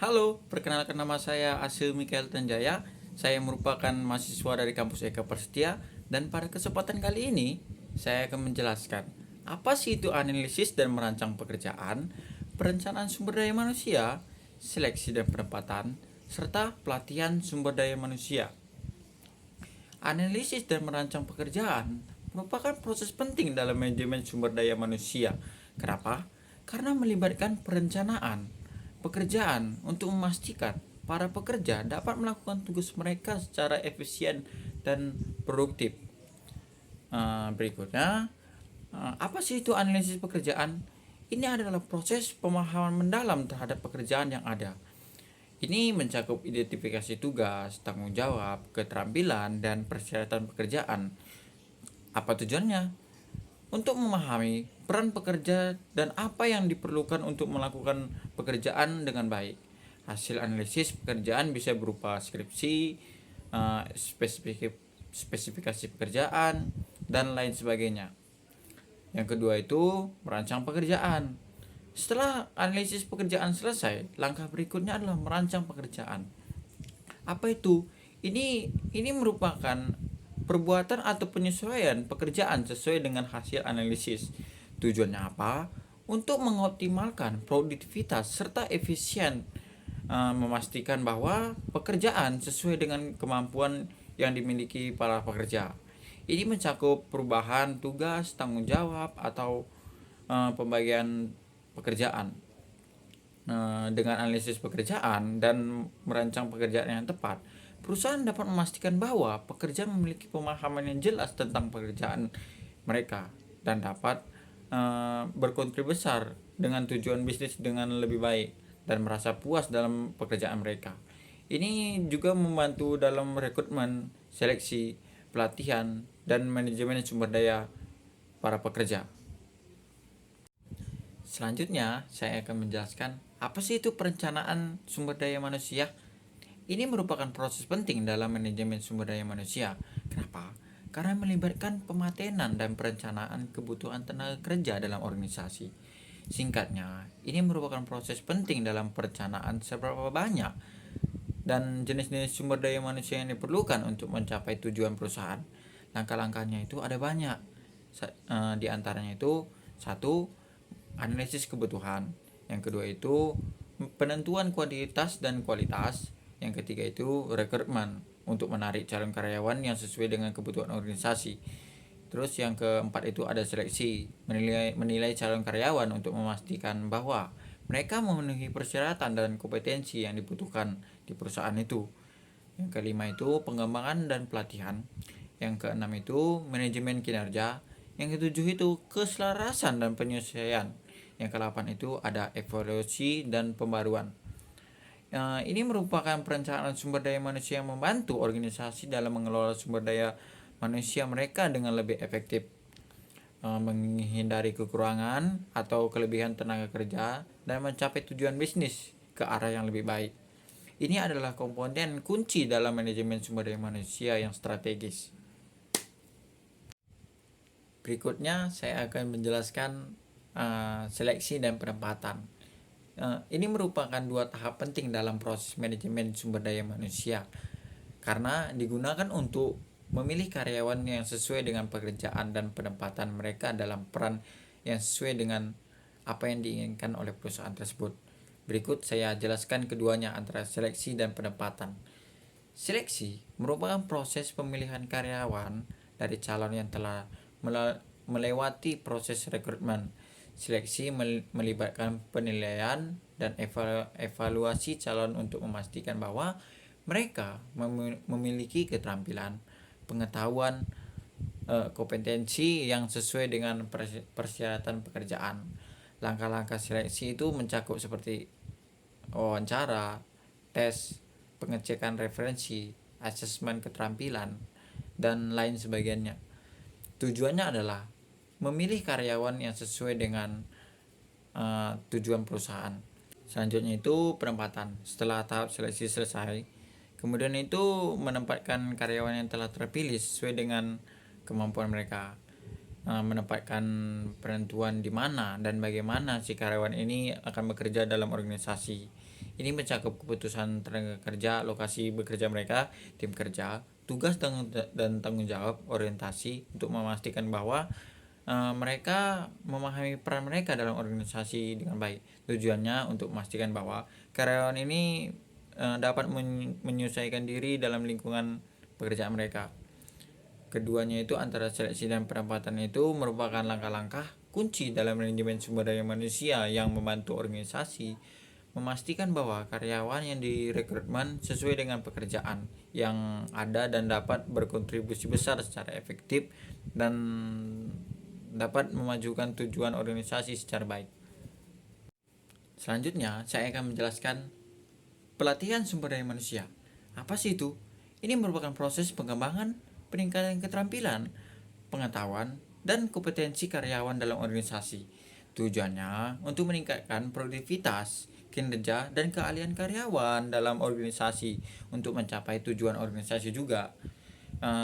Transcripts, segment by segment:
Halo, perkenalkan nama saya Asil Mikael Tanjaya. Saya merupakan mahasiswa dari kampus Eka Prasetya dan pada kesempatan kali ini saya akan menjelaskan apa sih itu analisis dan merancang pekerjaan, perencanaan sumber daya manusia, seleksi dan penempatan, serta pelatihan sumber daya manusia. Analisis dan merancang pekerjaan merupakan proses penting dalam manajemen sumber daya manusia. Kenapa? Karena melibatkan perencanaan pekerjaan untuk memastikan para pekerja dapat melakukan tugas mereka secara efisien dan produktif. Berikutnya, apa sih itu analisis pekerjaan? Ini adalah proses pemahaman mendalam terhadap pekerjaan yang ada. Ini mencakup identifikasi tugas, tanggung jawab, keterampilan, dan persyaratan pekerjaan. Apa tujuannya? Untuk memahami peran pekerja dan apa yang diperlukan untuk melakukan pekerjaan dengan baik. Hasil analisis pekerjaan bisa berupa skripsi, spesifikasi pekerjaan, dan lain sebagainya. Yang kedua itu merancang pekerjaan. Setelah analisis pekerjaan selesai, langkah berikutnya adalah merancang pekerjaan. Apa itu? Ini merupakan perbuatan atau penyesuaian pekerjaan sesuai dengan hasil analisis. Tujuannya apa? Untuk mengoptimalkan produktivitas serta efisien, memastikan bahwa pekerjaan sesuai dengan kemampuan yang dimiliki para pekerja. Ini mencakup perubahan tugas, tanggung jawab, atau pembagian pekerjaan. Dengan analisis pekerjaan dan merancang pekerjaan yang tepat, perusahaan dapat memastikan bahwa pekerja memiliki pemahaman yang jelas tentang pekerjaan mereka dan dapat berkontribusi besar dengan tujuan bisnis dengan lebih baik dan merasa puas dalam pekerjaan mereka. Ini juga membantu dalam rekrutmen, seleksi, pelatihan, dan manajemen sumber daya para pekerja. Selanjutnya, saya akan menjelaskan apa sih itu perencanaan sumber daya manusia. Ini merupakan proses penting dalam manajemen sumber daya manusia. Kenapa? Karena melibatkan pematenan dan perencanaan kebutuhan tenaga kerja dalam organisasi. Singkatnya, ini merupakan proses penting dalam perencanaan seberapa banyak dan jenis-jenis sumber daya manusia yang diperlukan untuk mencapai tujuan perusahaan. Langkah-langkahnya itu ada banyak. Di antaranya itu satu, analisis kebutuhan. Yang kedua itu penentuan kuantitas dan kualitas. Yang ketiga itu rekrutmen untuk menarik calon karyawan yang sesuai dengan kebutuhan organisasi. Terus yang keempat itu ada seleksi, menilai calon karyawan untuk memastikan bahwa mereka memenuhi persyaratan dan kompetensi yang dibutuhkan di perusahaan itu. Yang kelima itu pengembangan dan pelatihan. Yang keenam itu manajemen kinerja. Yang ketujuh itu keselarasan dan penyesuaian. Yang kedelapan itu ada evaluasi dan pembaruan. Ini merupakan perencanaan sumber daya manusia yang membantu organisasi dalam mengelola sumber daya manusia mereka dengan lebih efektif, menghindari kekurangan atau kelebihan tenaga kerja, dan mencapai tujuan bisnis ke arah yang lebih baik. Ini adalah komponen kunci dalam manajemen sumber daya manusia yang strategis. Berikutnya saya akan menjelaskan seleksi dan penempatan. Ini merupakan dua tahap penting dalam proses manajemen sumber daya manusia karena digunakan untuk memilih karyawan yang sesuai dengan pekerjaan dan penempatan mereka dalam peran yang sesuai dengan apa yang diinginkan oleh perusahaan tersebut. Berikut saya jelaskan keduanya antara seleksi dan penempatan. Seleksi merupakan proses pemilihan karyawan dari calon yang telah melewati proses rekrutmen. Seleksi melibatkan penilaian dan evaluasi calon untuk memastikan bahwa mereka memiliki keterampilan, pengetahuan, kompetensi yang sesuai dengan persyaratan pekerjaan. Langkah-langkah seleksi itu mencakup seperti wawancara, tes, pengecekan referensi, asesmen keterampilan, dan lain sebagainya. Tujuannya adalah memilih karyawan yang sesuai dengan tujuan perusahaan. Selanjutnya itu penempatan. Setelah tahap seleksi selesai, kemudian itu menempatkan karyawan yang telah terpilih sesuai dengan kemampuan mereka. Menempatkan penentuan di mana dan bagaimana si karyawan ini akan bekerja dalam organisasi. Ini mencakup keputusan tenaga kerja, lokasi bekerja mereka, tim kerja, tugas dan tanggung jawab, orientasi untuk memastikan bahwa mereka memahami peran mereka dalam organisasi dengan baik. Tujuannya untuk memastikan bahwa karyawan ini dapat menyesuaikan diri dalam lingkungan pekerjaan mereka. Keduanya itu antara seleksi dan penempatan itu merupakan langkah-langkah kunci dalam manajemen sumber daya manusia yang membantu organisasi memastikan bahwa karyawan yang direkrutmen sesuai dengan pekerjaan yang ada dan dapat berkontribusi besar secara efektif dan dapat memajukan tujuan organisasi secara baik. Selanjutnya, saya akan menjelaskan pelatihan sumber daya manusia. Apa sih itu? Ini merupakan proses pengembangan, peningkatan keterampilan, pengetahuan, dan kompetensi karyawan dalam organisasi. Tujuannya untuk meningkatkan produktivitas, kinerja, dan keahlian karyawan dalam organisasi untuk mencapai tujuan organisasi juga.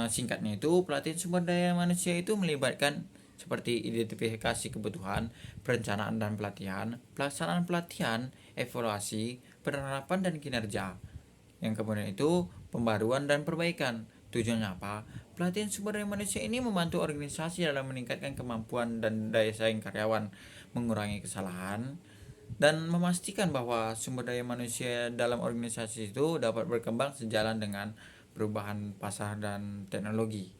Singkatnya itu, pelatihan sumber daya manusia itu melibatkan seperti identifikasi kebutuhan, perencanaan dan pelatihan, pelaksanaan pelatihan, evaluasi, penerapan dan kinerja. Yang kemudian itu pembaruan dan perbaikan. Tujuannya apa? Pelatihan sumber daya manusia ini membantu organisasi dalam meningkatkan kemampuan dan daya saing karyawan, mengurangi kesalahan, dan memastikan bahwa sumber daya manusia dalam organisasi itu dapat berkembang sejalan dengan perubahan pasar dan teknologi.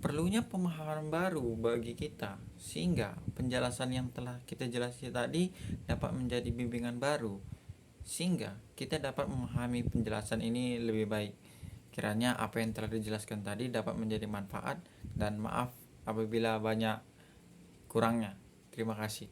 Perlunya pemahaman baru bagi kita, sehingga penjelasan yang telah kita jelaskan tadi dapat menjadi bimbingan baru, sehingga kita dapat memahami penjelasan ini lebih baik. Kiranya apa yang telah dijelaskan tadi dapat menjadi manfaat, dan maaf apabila banyak kurangnya. Terima kasih.